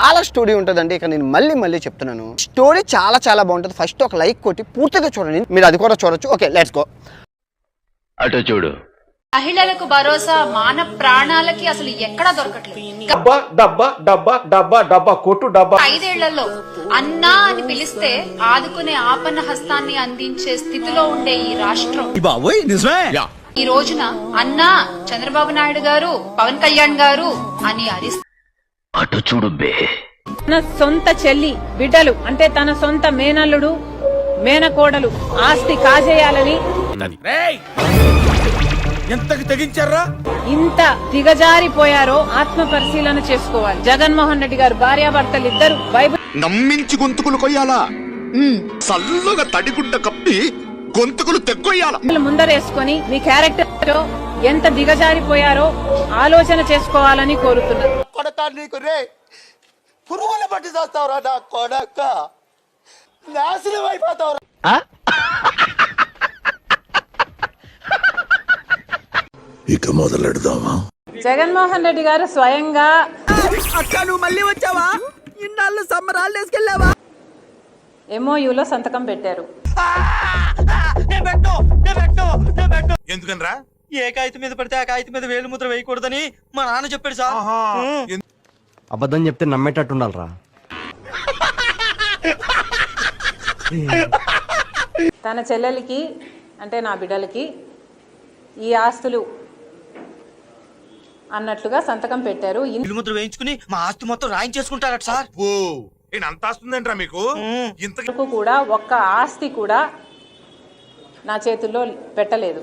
చాలా స్టోరీ ఉంటుందండి. ఇక నేను మళ్ళీ చెప్తున్నాను, స్టోరీ చాలా చాలా బాగుంటుంది. ఫస్ట్ ఒక లైక్ కొట్టి పూర్తిగా చూడండి, మీరు అది కూడా చూడొచ్చు. Okay, let's go. అటు చూడు. మహిళలకు భరోసా మాన ప్రాణాలకి అసలు ఎక్కడా దొరకట్లేదు. డబ్బా 5 ఏళ్లలో అన్నా అని పిలిస్తే ఆదుకునే ఆపన్న హస్తాన్ని అందించే స్థితిలో ఉండే ఈ రాష్ట్రం ఈ రోజున అన్నా చంద్రబాబు నాయుడు గారు, పవన్ కళ్యాణ్ గారు అని అరిస్తే అటు చూడు బే. తన సొంత చెల్లి బిడ్డలు అంటే తన సొంత మేనల్లుడు మేనకోడలు ఆస్తి కాజేయాలని ఎంతకి తెగించారా? ఇంత దిగజారిపోయారో ఆత్మ పరిశీలన చేసుకోవాలి. జగన్మోహన్ రెడ్డి గారు భార్యాభర్తలు ఇద్దరు బైబిల్ నమ్మించి గొంతుకులు కొయ్యాలా, సల్లుగా తడిగుడ్డ కప్పి గొంతుకులు తెగ్గొయ్యాలా. ముందరేసుకొని మీ క్యారెక్టర్ ఎంత దిగజారిపోయారో ఆలోచన చేసుకోవాలని కోరుతున్నారు. కొడతా నీకు రే పురుగుల పట్టి చేస్తావురా నా కొడక, నాశనం అయిపోతావురా. ఇక మొదలెడదామా? జగన్మోహన్ రెడ్డి గారు స్వయంగా అక్క నువ్వు మళ్ళీ వచ్చావా? ఇన్నాళ్ళు సమ్మర్ హాలిడేస్ కి వెళ్ళావా? MOUలో సంతకం పెట్టారు. ఎందుకనరా? ఏ కాగితం మీద పడితే ఆ కాగితం మీద వేలు ముద్ర వేయకూడదని మా నాన్న చెప్పాడు సార్. అబద్ధం చెప్తే నమ్మేటట్టు ఉండాలరా. తన చెల్లెలికి అంటే నా బిడ్డలకి ఈ ఆస్తులు అన్నట్లుగా సంతకం పెట్టారు. వేలు ముద్ర వేయించుకుని మా ఆస్తి మొత్తం రాయించేసుకుంటారట సార్. అంత ఆస్తుందంటరా మీకు? ఇంతకు కూడా ఒక్క ఆస్తి కూడా నా చేతుల్లో పెట్టలేదు.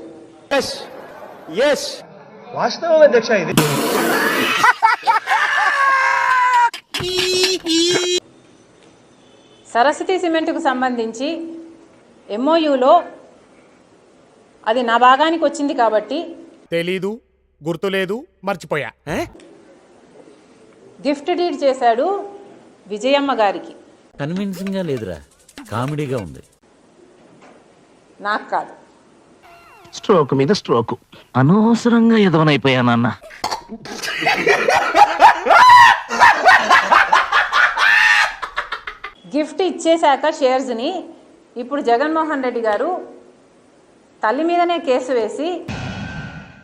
వాస్తవం అధ్యక్ష ఇది. సరస్వతి సిమెంట్కు సంబంధించి MOUలో అది నా భాగానికి వచ్చింది కాబట్టి తెలీదు, గుర్తులేదు, మర్చిపోయా. గిఫ్ట్ డీడ్ చేశాడు విజయమ్మ గారికి. కన్విన్సింగ్ గా లేదురా, కామెడీగా ఉంది. నాకు కాదు. స్ట్రోక్ మీద స్ట్రోక్, అనవసరంగా ఎదవనైపోయానన్న. గిఫ్ట్ ఇచ్చేశాక షేర్స్ని ఇప్పుడు జగన్మోహన్ రెడ్డి గారు తల్లి మీదనే కేసు వేసి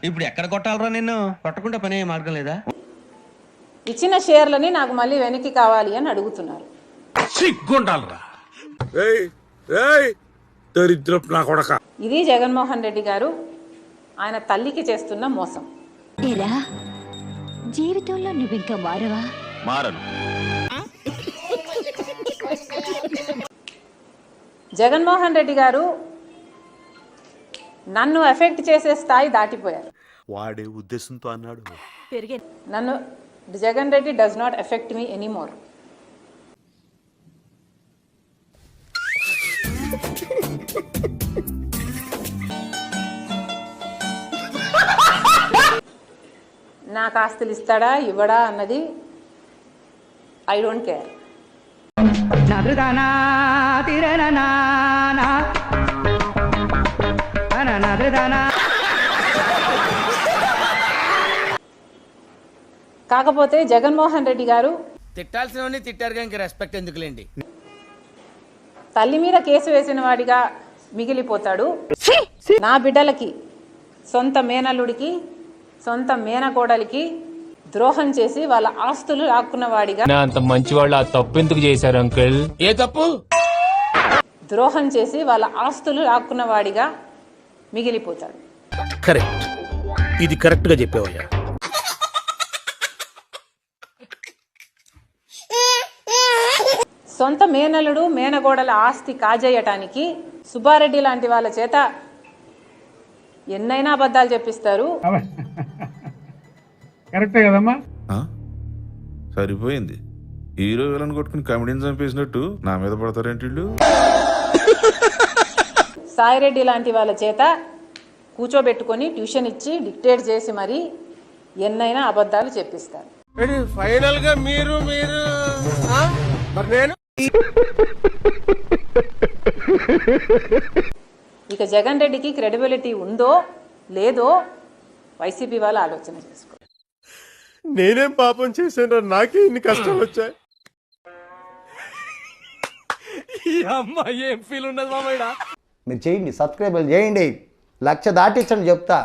ఇప్పుడు ఎక్కడ కొట్టాలరా నిన్ను? కొట్టకుండా పనే మార్గం లేదా? ఇచ్చిన షేర్లని నాకు మళ్ళీ వెనక్కి కావాలి అని అడుగుతున్నారు. ఇది జగన్మోహన్ రెడ్డి గారు ఆయన తల్లికి చేస్తున్న మోసం. జీవితంలో నువ్వు ఇంకా మారవా? మారను. జగన్మోహన్ రెడ్డి గారు నన్ను ఎఫెక్ట్ చేసే స్థాయి దాటిపోయారు. వాడే ఉద్దేశంతో అన్నాడు. నన్ను Jagan Reddy does not effect me anymore. నాకు ఆస్తులు ఇస్తాడా ఇవ్వడా అన్నది ఐ డోంట్ కేర్. కాకపోతే జగన్మోహన్ రెడ్డి గారు తిట్టాల్సిన తిట్టారుగా ఇంక రెస్పెక్ట్ ఎందుకులేండి. తల్లి మీద కేసు వేసిన వాడిగా మిగిలిపోతాడు. నా బిడ్డలకి, సొంత మేనల్లుడికి, సొంత మేనకోడలికి ద్రోహం చేసి వాళ్ళ ఆస్తులు లాక్కున్న వాడిగా, అంత మంచి వాళ్ళు ఆ తప్పు ఎందుకు చేశారు అంకుల్? ఏ తప్పు? ద్రోహం చేసి వాళ్ళ ఆస్తులు లాక్కున్న వాడిగా మిగిలిపోతాడు. కరెక్ట్, ఇది కరెక్ట్ గా చెప్పావయ్యా. సొంత మేనల్లుడు మేనగోడల ఆస్తి కాజేయటానికి సుబ్బారెడ్డి లాంటి వాళ్ళ చేత ఎన్నైనా అబద్ధాలు చెప్పిస్తారు. కరెక్టే కదమ్మా. సరిపోయింది. హీరో విలన్ కొట్టుకుని కమెడీని చంపేసినట్టు నా మీద పడతారేంటి వీళ్ళు? సాయిరెడ్డి లాంటి వాళ్ళ చేత కూర్చోబెట్టుకొని ట్యూషన్ ఇచ్చి డిక్టేట్ చేసి మరి ఎన్నైనా అబద్ధాలు చెప్పిస్తారు. ఫైనల్ గా మీరు మరి నేను ఇక జగన్ రెడ్డికి క్రెడిబిలిటీ ఉందో లేదో వైసీపీ వాళ్ళు ఆలోచన చేసుకో. నేనేం పాపం చేశాను, నాకే ఇన్ని కష్టాలు వచ్చాయి. ఏం ఫీల్ ఉండదు మామయ్య. మీరు చేయండి, సబ్స్క్రైబ్ చేయండి, 1,00,000 దాటించండి చెప్తా.